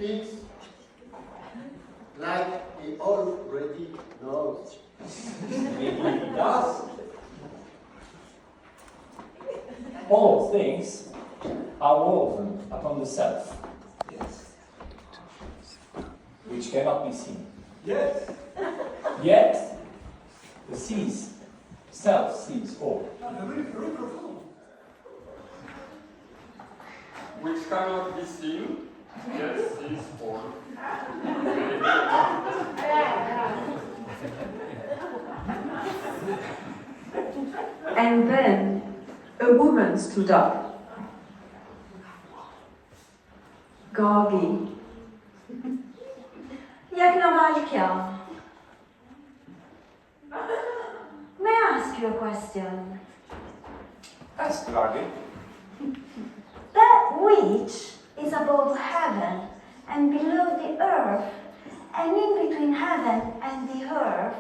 speaks like he already knows. Maybe he does. All things are woven upon the self, Yes. which cannot be seen. Yes. Yet, the self sees all. Very profound. Which cannot be seen, yes, is all. And then a woman stood up. Gargi. Yajnavalkya, may I ask you a question? Ask Gargi. That which is above heaven and below the earth, and in between heaven and the earth,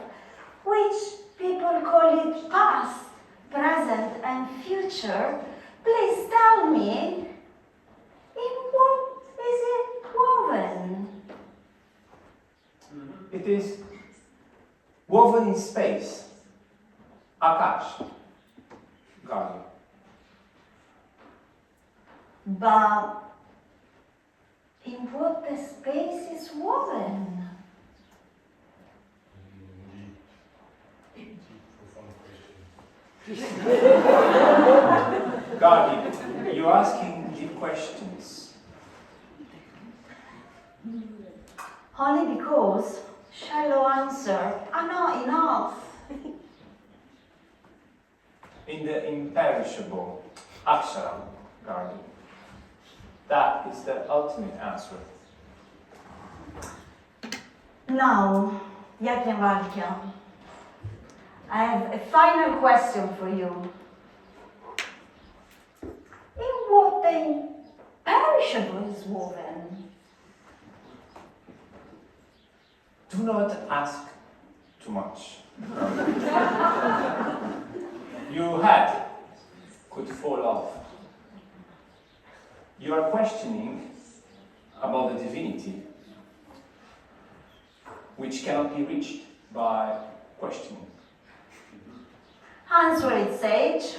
which people call it past, present, and future, please tell me, in what is it woven? It is woven in space. Akash. Gargi. But in what the space is woven? Gargi, you're asking deep questions. Only because shallow answers are not enough. In the imperishable Ashram, Gargi. That is the ultimate answer. Now, Yajnavalkya, I have a final question for you. In what the imperishable is woven? Do not ask too much. Your head could fall off. You are questioning about the divinity, which cannot be reached by questioning. Answer it, sage.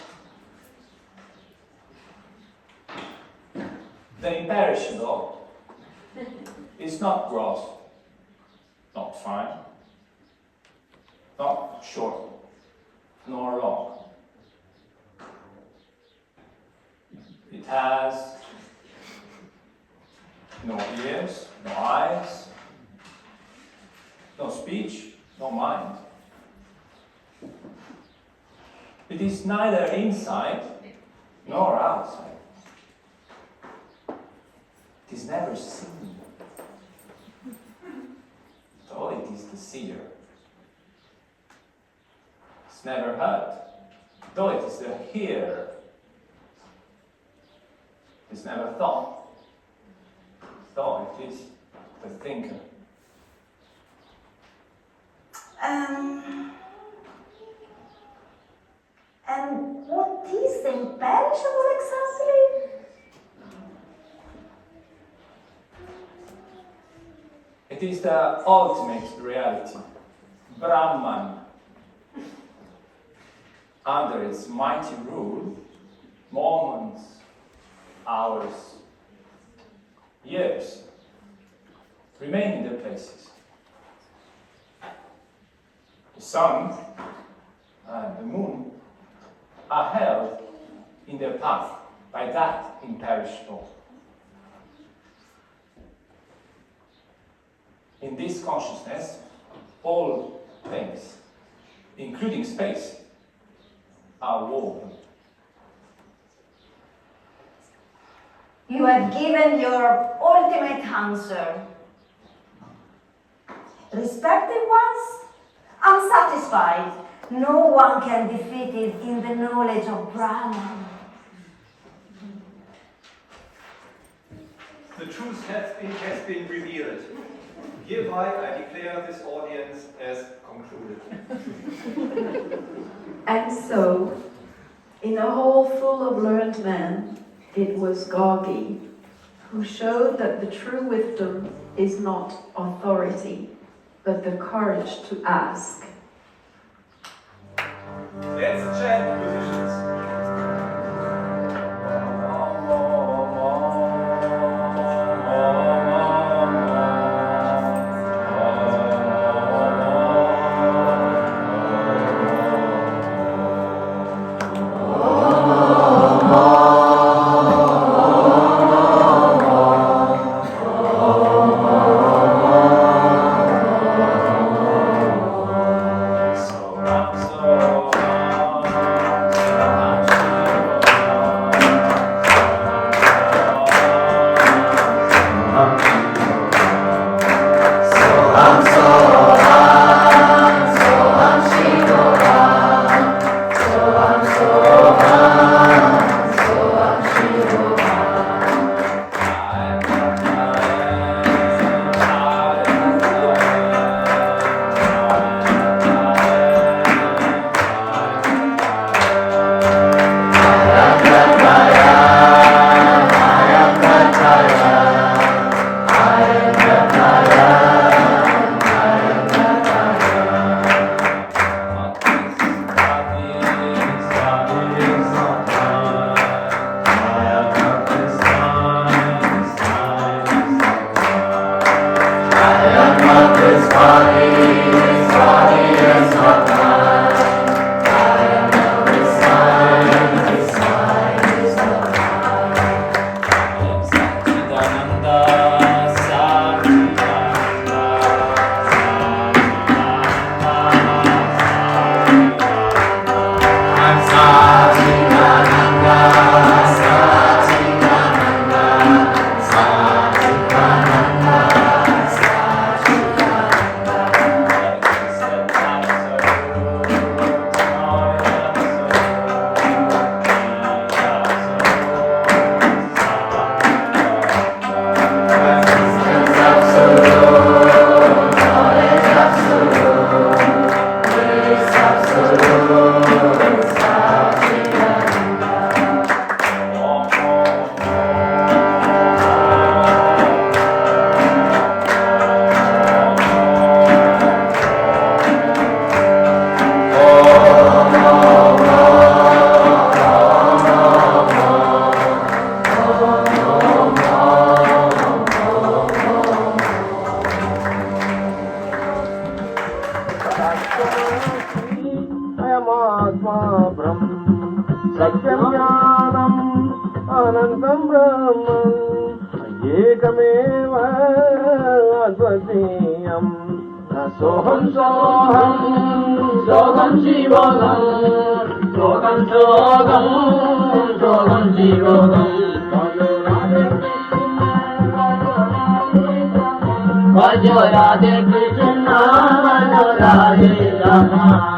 The imperishable is not gross, not fine, not short, nor long. It has no ears, no eyes, no speech, no mind. It is neither inside nor outside. It is never seen, though it is the seer. It's never heard, though it is the hearer. It's never thought, though it is the thinker. And what is the imperishable exactly? It is the ultimate reality, Brahman. Under its mighty rule, moments, hours, years remain in their places. The sun and the moon are held in their path by that imperishable. In this consciousness, all things, including space, are woven. You have given your ultimate answer. Respected ones, I'm satisfied. No one can defeat it in the knowledge of Brahman. The truth has been revealed. Hereby I declare this audience as concluded. And so, in a hall full of learned men, it was Gargi who showed that the true wisdom is not authority, but the courage to ask. Let's chant positions. Radhe Krishna, Radhe Rama.